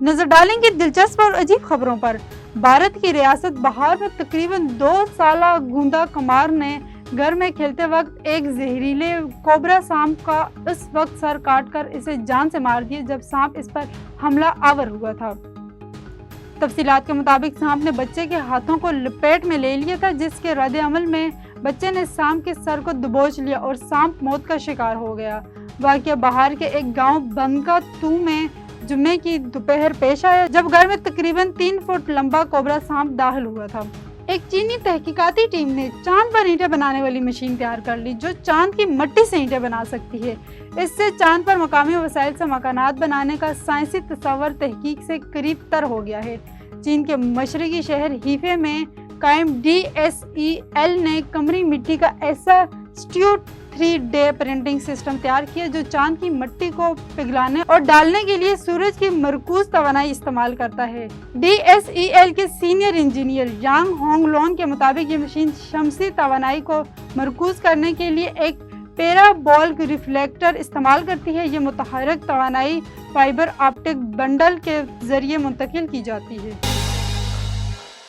नजर डालेंगे दिलचस्प और अजीब खबरों पर। भारत की रियासत बहार में तकरीबन 2 साला गूंगा कमार ने घर में खेलते वक्त एक जहरीले कोबरा सांप का उस वक्त सर काटकर इसे जान से मार दिया जब सांप इस पर हमला आवर हुआ था। तफसीलात के मुताबिक सांप ने बच्चे के हाथों को लपेट में ले लिया था, जिसके रद्द अमल में बच्चे ने सांप के सर को दबोच लिया और सांप मौत का शिकार हो गया। वाक़या बहार के एक गांव बंगा तू में जुम्मे की दोपहर पेश आया, जब घर में तकरीबन 3 फुट लंबा कोबरा सांप दाखिल हुआ था। एक चीनी तहकीकाती टीम ने चांद पर ईंटें बनाने वाली मशीन तैयार कर ली, जो चांद की मिट्टी से ईंटें बना सकती है। इससे चांद पर मकामी वसाइल से मकानात बनाने का साइंसी तस्वर तहकीक से करीब तर हो गया है। चीन के मशरकी शहर हीफे में कायम DSEL ने कमरी मिट्टी का ऐसा स्ट्यू 3D प्रिंटिंग सिस्टम तैयार किया जो चांद की मिट्टी को पिघलाने और डालने के लिए सूरज की मरकूज तवानाई इस्तेमाल करता है। DSEL के सीनियर इंजीनियर यांग होंगलोन के मुताबिक ये मशीन शमसी तवानाई को मरकूज करने के लिए एक पैराबोलिक रिफ्लेक्टर इस्तेमाल करती है। ये मुतहर्रिक तवानाई फाइबर ऑप्टिक बंडल के जरिए मुंतकिल की जाती है।